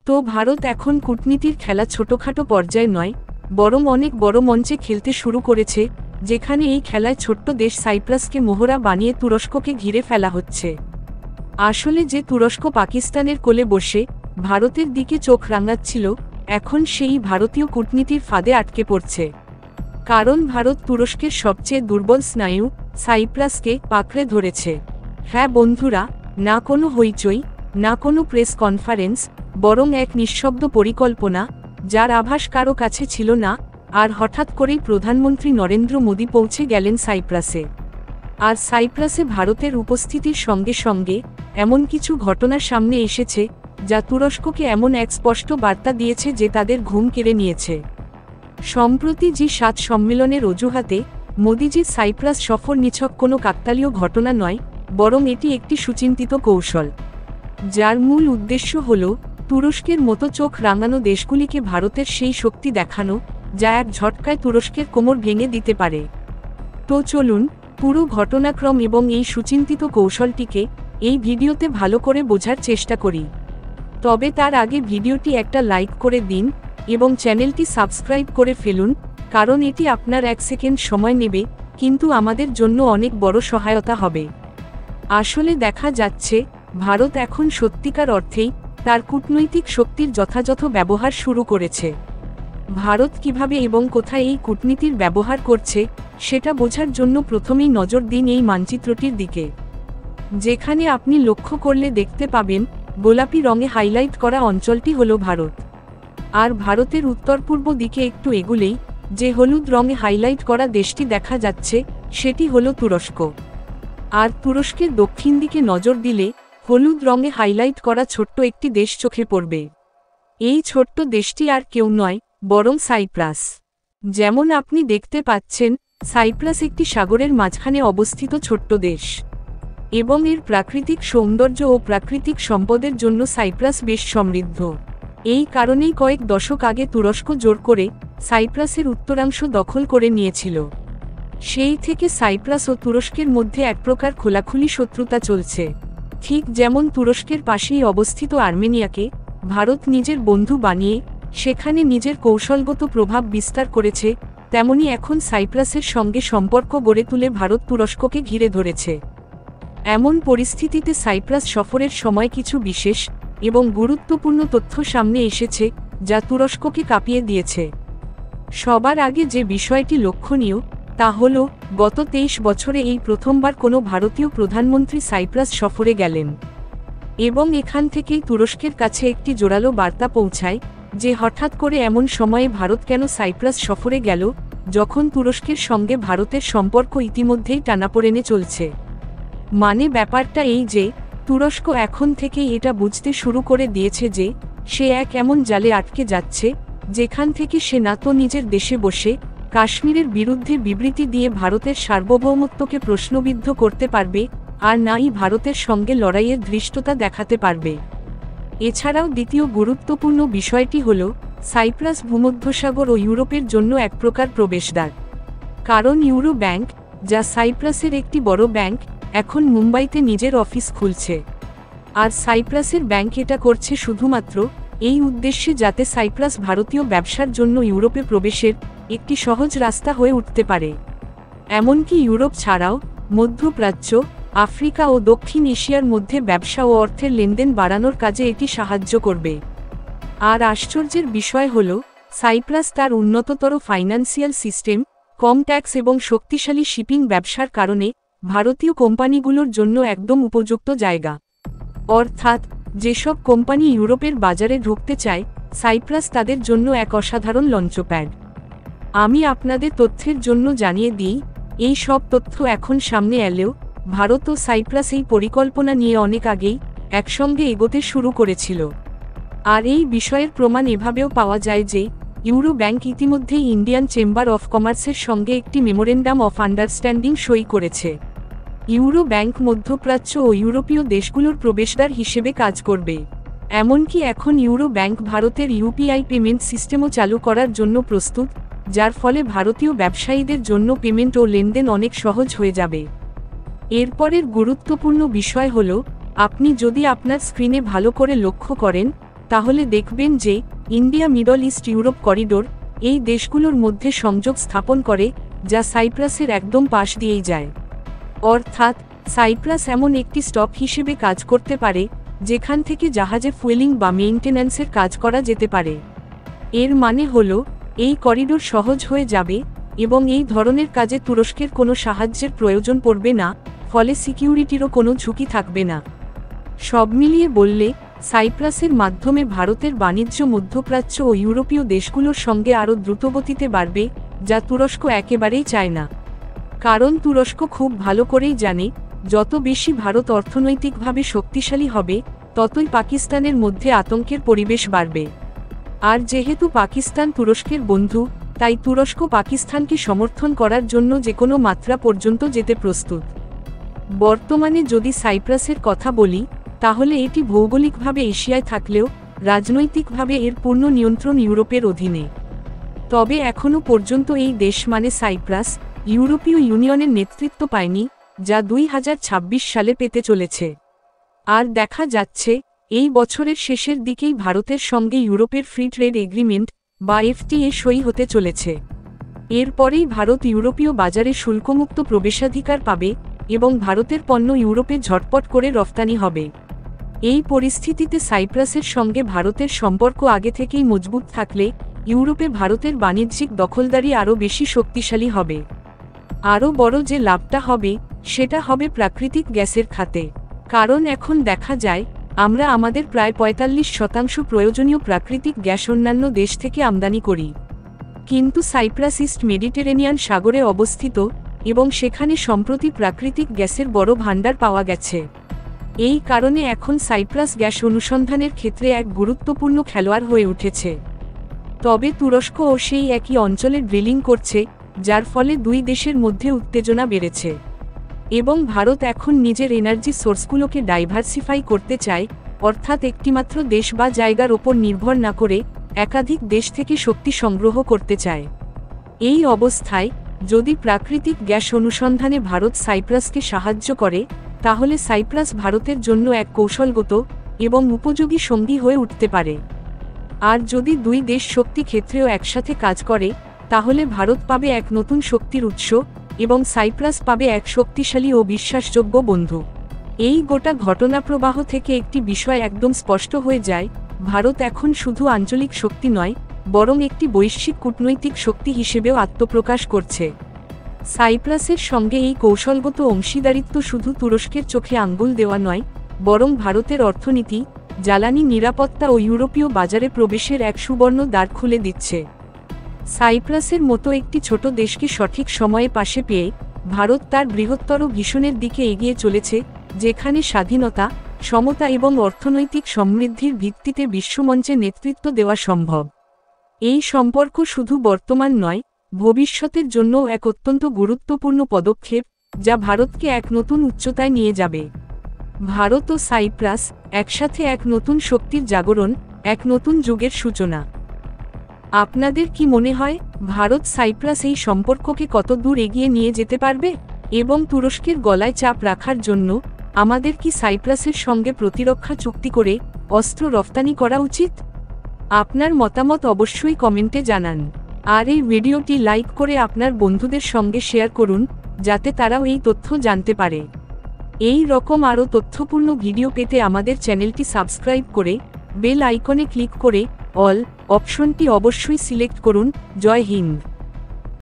তো ভারত এখন কূটনীতির খেলা ছোটখাটো পর্যায়ে নয়, বরং অনেক বড় মঞ্চে খেলতে শুরু করেছে, যেখানে এই খেলায় ছোট্ট দেশ সাইপ্রাসকে মোহরা বানিয়ে তুরস্ককে ঘিরে ফেলা হচ্ছে। আসলে যে তুরস্ক পাকিস্তানের কোলে বসে ভারতের দিকে চোখ রাঙাচ্ছিল, এখন সেই ভারতীয় কূটনীতির ফাঁদে আটকে পড়ছে। কারণ ভারত তুরস্কের সবচেয়ে দুর্বল স্নায়ু সাইপ্রাসকে পাকড়ে ধরেছে। হ্যাঁ বন্ধুরা, না কোনো হইচই, না কোনো প্রেস কনফারেন্স, বরং এক নিঃশব্দ পরিকল্পনা, যার আভাস কারো কাছে ছিল না। আর হঠাৎ করেই প্রধানমন্ত্রী নরেন্দ্র মোদী পৌঁছে গেলেন সাইপ্রাসে। আর সাইপ্রাসে ভারতের উপস্থিতির সঙ্গে সঙ্গে এমন কিছু ঘটনা সামনে এসেছে, যা তুরস্ককে এমন এক স্পষ্ট বার্তা দিয়েছে যে তাদের ঘুম কেড়ে নিয়েছে। সম্প্রতি জি7 সম্মেলনের অজুহাতে মোদিজির সাইপ্রাস সফর নিছক কোনো কাকতালীয় ঘটনা নয়, বরং এটি একটি সুচিন্তিত কৌশল, যার মূল উদ্দেশ্য হল তুরস্কের মতো চোখ রাঙানো দেশগুলিকে ভারতের সেই শক্তি দেখানো, যা এক ঝটকায় তুরস্কের কোমর ভেঙে দিতে পারে। তো চলুন পুরো ঘটনাক্রম এবং এই সুচিন্তিত কৌশলটিকে এই ভিডিওতে ভালো করে বোঝার চেষ্টা করি। তবে তার আগে ভিডিওটি একটা লাইক করে দিন এবং চ্যানেলটি সাবস্ক্রাইব করে ফেলুন, কারণ এটি আপনার 1 সেকেন্ড সময় নেবে, কিন্তু আমাদের জন্য অনেক বড় সহায়তা হবে। আসলে দেখা যাচ্ছে ভারত এখন সত্যিকার অর্থেই তার কূটনৈতিক শক্তির যথাযথ ব্যবহার শুরু করেছে। ভারত কিভাবে এবং কোথায় এই কূটনীতির ব্যবহার করছে সেটা বোঝার জন্য প্রথমেই নজর দিন এই মানচিত্রটির দিকে, যেখানে আপনি লক্ষ্য করলে দেখতে পাবেন গোলাপি রঙে হাইলাইট করা অঞ্চলটি হলো ভারত। আর ভারতের উত্তর পূর্ব দিকে একটু এগুলেই যে হলুদ রঙে হাইলাইট করা দেশটি দেখা যাচ্ছে, সেটি হলো তুরস্ক। আর তুরস্কের দক্ষিণ দিকে নজর দিলে হলুদ রঙে হাইলাইট করা ছোট্ট একটি দেশ চোখে পড়বে। এই ছোট্ট দেশটি আর কেউ নয়, বরং সাইপ্রাস। যেমন আপনি দেখতে পাচ্ছেন, সাইপ্রাস একটি সাগরের মাঝখানে অবস্থিত ছোট্ট দেশ, এবং এর প্রাকৃতিক সৌন্দর্য ও প্রাকৃতিক সম্পদের জন্য সাইপ্রাস বেশ সমৃদ্ধ। এই কারণেই কয়েক দশক আগে তুরস্ক জোর করে সাইপ্রাসের উত্তরাংশ দখল করে নিয়েছিল। সেই থেকে সাইপ্রাস ও তুরস্কের মধ্যে এক প্রকার খোলাখুলি শত্রুতা চলছে। ঠিক যেমন তুরস্কের পাশেই অবস্থিত আর্মেনিয়াকে ভারত নিজের বন্ধু বানিয়ে সেখানে নিজের কৌশলগত প্রভাব বিস্তার করেছে, তেমনি এখন সাইপ্রাসের সঙ্গে সম্পর্ক গড়ে তুলে ভারত তুরস্ককে ঘিরে ধরেছে। এমন পরিস্থিতিতে সাইপ্রাস সফরের সময় কিছু বিশেষ এবং গুরুত্বপূর্ণ তথ্য সামনে এসেছে, যা তুরস্ককে কাঁপিয়ে দিয়েছে। সবার আগে যে বিষয়টি লক্ষণীয় তা হল, গত 23 বছরে এই প্রথমবার কোনো ভারতীয় প্রধানমন্ত্রী সাইপ্রাস সফরে গেলেন। এবং এখান থেকেই তুরস্কের কাছে একটি জোরালো বার্তা পৌঁছায় যে হঠাৎ করে এমন সময়ে ভারত কেন সাইপ্রাস সফরে গেল, যখন তুরস্কের সঙ্গে ভারতের সম্পর্ক ইতিমধ্যেই টানাপোড়েনে চলছে। মানে ব্যাপারটা এই যে তুরস্ক এখন থেকেই এটা বুঝতে শুরু করে দিয়েছে যে সে এক এমন জালে আটকে যাচ্ছে, যেখান থেকে সে না তো নিজের দেশে বসে কাশ্মীরের বিরুদ্ধে বিবৃতি দিয়ে ভারতের সার্বভৌমত্বকে প্রশ্নবিদ্ধ করতে পারবে, আর নাই ভারতের সঙ্গে লড়াইয়ের ধৃষ্টতা দেখাতে পারবে। এছাড়াও দ্বিতীয় গুরুত্বপূর্ণ বিষয়টি হল, সাইপ্রাস ভূমধ্যসাগর ও ইউরোপের জন্য এক প্রকার প্রবেশদ্বার। কারণ ইউরো ব্যাংক, যা সাইপ্রাসের একটি বড় ব্যাংক, এখন মুম্বাইতে নিজের অফিস খুলছে। আর সাইপ্রাসের ব্যাংক এটা করছে শুধুমাত্র এই উদ্দেশ্যে যাতে সাইপ্রাস ভারতীয় ব্যবসার জন্য ইউরোপে প্রবেশের একটি সহজ রাস্তা হয়ে উঠতে পারে। এমনকি ইউরোপ ছাড়াও মধ্যপ্রাচ্য, আফ্রিকা ও দক্ষিণ এশিয়ার মধ্যে ব্যবসা ও অর্থের লেনদেন বাড়ানোর কাজে এটি সাহায্য করবে। আর আশ্চর্যের বিষয় হল, সাইপ্রাস তার উন্নততর ফাইন্যান্সিয়াল সিস্টেম, কম ট্যাক্স এবং শক্তিশালী শিপিং ব্যবসার কারণে ভারতীয় কোম্পানিগুলোর জন্য একদম উপযুক্ত জায়গা। অর্থাৎ যেসব কোম্পানি ইউরোপের বাজারে ঢুকতে চায়, সাইপ্রাস তাদের জন্য এক অসাধারণ লঞ্চপ্যাড। আমি আপনাদের তথ্যের জন্য জানিয়ে দিই, এই সব তথ্য এখন সামনে এলেও ভারত ও সাইপ্রাস এই পরিকল্পনা নিয়ে অনেক আগেই একসঙ্গে এগোতে শুরু করেছিল। আর এই বিষয়ের প্রমাণ এভাবেও পাওয়া যায় যে ইউরো ব্যাংক ইতিমধ্যেই ইন্ডিয়ান চেম্বার অফ কমার্সের সঙ্গে একটি মেমোরেন্ডাম অফ আন্ডারস্ট্যান্ডিং সই করেছে। ইউরো ব্যাংক মধ্যপ্রাচ্য ও ইউরোপীয় দেশগুলোর প্রবেশদ্বার হিসেবে কাজ করবে। এমনকি এখন ইউরো ব্যাংক ভারতের ইউপিআই পেমেন্ট সিস্টেমও চালু করার জন্য প্রস্তুত, যার ফলে ভারতীয় ব্যবসায়ীদের জন্য পেমেন্ট ও লেনদেন অনেক সহজ হয়ে যাবে। এরপরের গুরুত্বপূর্ণ বিষয় হল, আপনি যদি আপনার স্ক্রিনে ভালো করে লক্ষ্য করেন, তাহলে দেখবেন যে India middle east Europe corridor এই দেশগুলোর মধ্যে সংযোগ স্থাপন করে, যা সাইপ্রাসের একদম পাশ দিয়েই যায়। অর্থাৎ সাইপ্রাস এমন একটি স্টপ হিসেবে কাজ করতে পারে যেখান থেকে জাহাজে ফুয়েলিং বা মেইনটেন্যান্সের কাজ করা যেতে পারে। এর মানে হলো এই করিডোর সহজ হয়ে যাবে এবং এই ধরনের কাজে তুরস্কের কোনো সাহায্যের প্রয়োজন পড়বে না, ফলে সিকিউরিটিরও কোনো ঝুঁকি থাকবে না। সব মিলিয়ে বললে সাইপ্রাসের মাধ্যমে ভারতের বাণিজ্য মধ্যপ্রাচ্য ও ইউরোপীয় দেশগুলোর সঙ্গে আরও দ্রুতগতিতে বাড়বে, যা তুরস্ক একেবারেই চায় না। কারণ তুরস্ক খুব ভালো করেই জানে, যত বেশি ভারত অর্থনৈতিকভাবে শক্তিশালী হবে, ততই পাকিস্তানের মধ্যে আতঙ্কের পরিবেশ বাড়বে। আর যেহেতু পাকিস্তান তুরস্কের বন্ধু, তাই তুরস্ক পাকিস্তানকে সমর্থন করার জন্য যে কোনো মাত্রা পর্যন্ত যেতে প্রস্তুত। বর্তমানে যদি সাইপ্রাসের কথা বলি, তাহলে এটি ভৌগোলিকভাবে এশিয়ায় থাকলেও রাজনৈতিকভাবে এর পূর্ণ নিয়ন্ত্রণ ইউরোপের অধীনে। তবে এখনও পর্যন্ত এই দেশ মানে সাইপ্রাস ইউরোপীয় ইউনিয়নের নেতৃত্ব পায়নি, যা 2026 সালে পেতে চলেছে। আর দেখা যাচ্ছে এই বছরের শেষের দিকেই ভারতের সঙ্গে ইউরোপের ফ্রি ট্রেড এগ্রিমেন্ট বা এফটিএ সই হতে চলেছে। এরপরেই ভারত ইউরোপীয় বাজারে শুল্কমুক্ত প্রবেশাধিকার পাবে এবং ভারতের পণ্য ইউরোপে ঝটপট করে রফতানি হবে। এই পরিস্থিতিতে সাইপ্রাসের সঙ্গে ভারতের সম্পর্ক আগে থেকেই মজবুত থাকলে ইউরোপে ভারতের বাণিজ্যিক দখলদারি আরও বেশি শক্তিশালী হবে। আরও বড় যে লাভটা হবে সেটা হবে প্রাকৃতিক গ্যাসের খাতে। কারণ এখন দেখা যায় আমরা আমাদের প্রায় 45% প্রয়োজনীয় প্রাকৃতিক গ্যাস অন্যান্য দেশ থেকে আমদানি করি। কিন্তু সাইপ্রাস ইস্ট মেডিটেরেনিয়ান সাগরে অবস্থিত এবং সেখানে সম্প্রতি প্রাকৃতিক গ্যাসের বড় ভাণ্ডার পাওয়া গেছে। এই কারণে এখন সাইপ্রাস গ্যাস অনুসন্ধানের ক্ষেত্রে এক গুরুত্বপূর্ণ খেলোয়াড় হয়ে উঠেছে। তবে তুরস্কও সেই একই অঞ্চলে ড্রিলিং করছে, যার ফলে দুই দেশের মধ্যে উত্তেজনা বেড়েছে। এবং ভারত এখন নিজের এনার্জি সোর্সগুলোকে ডাইভার্সিফাই করতে চায়, অর্থাৎ একটিমাত্র দেশ বা জায়গার ওপর নির্ভর না করে একাধিক দেশ থেকে শক্তি সংগ্রহ করতে চায়। এই অবস্থায় যদি প্রাকৃতিক গ্যাস অনুসন্ধানে ভারত সাইপ্রাসকে সাহায্য করে, তাহলে সাইপ্রাস ভারতের জন্য এক কৌশলগত এবং উপযোগী সঙ্গী হয়ে উঠতে পারে। আর যদি দুই দেশ শক্তি ক্ষেত্রেও একসাথে কাজ করে, তাহলে ভারত পাবে এক নতুন শক্তির উৎস এবং সাইপ্রাস পাবে এক শক্তিশালী ও বিশ্বাসযোগ্য বন্ধু। এই গোটা ঘটনাপ্রবাহ থেকে একটি বিষয় একদম স্পষ্ট হয়ে যায়, ভারত এখন শুধু আঞ্চলিক শক্তি নয়, বরং একটি বৈশ্বিক কূটনৈতিক শক্তি হিসেবেও আত্মপ্রকাশ করছে। সাইপ্রাসের সঙ্গে এই কৌশলগত অংশীদারিত্ব শুধু তুরস্কের চোখে আঙ্গুল দেওয়া নয়, বরং ভারতের অর্থনীতি, জ্বালানি নিরাপত্তা ও ইউরোপীয় বাজারে প্রবেশের এক সুবর্ণ দ্বার খুলে দিচ্ছে। সাইপ্রাসের মতো একটি ছোট দেশকে সঠিক সময়ে পাশে পেয়ে ভারত তার বৃহত্তর ভিশনের দিকে এগিয়ে চলেছে, যেখানে স্বাধীনতা, সমতা এবং অর্থনৈতিক সমৃদ্ধির ভিত্তিতে বিশ্বমঞ্চে নেতৃত্ব দেওয়া সম্ভব। এই সম্পর্ক শুধু বর্তমান নয়, ভবিষ্যতের জন্যও এক অত্যন্ত গুরুত্বপূর্ণ পদক্ষেপ, যা ভারতকে এক নতুন উচ্চতায় নিয়ে যাবে। ভারত ও সাইপ্রাস একসাথে এক নতুন শক্তির জাগরণ, এক নতুন যুগের সূচনা। আপনাদের কি মনে হয় ভারত সাইপ্রাস এই সম্পর্ককে কত দূর এগিয়ে নিয়ে যেতে পারবে? এবং তুরস্কের গলায় চাপ রাখার জন্য আমাদের কি সাইপ্রাসের সঙ্গে প্রতিরক্ষা চুক্তি করে অস্ত্র রফতানি করা উচিত? আপনার মতামত অবশ্যই কমেন্টে জানান। আর এই ভিডিওটি লাইক করে আপনার বন্ধুদের সঙ্গে শেয়ার করুন, যাতে তারাও এই তথ্য জানতে পারে। এই রকম আরও তথ্যপূর্ণ ভিডিও পেতে আমাদের চ্যানেলটি সাবস্ক্রাইব করে বেল আইকনে ক্লিক করে অল অপশনটি অবশ্যই সিলেক্ট করুন। জয় হিন্দ।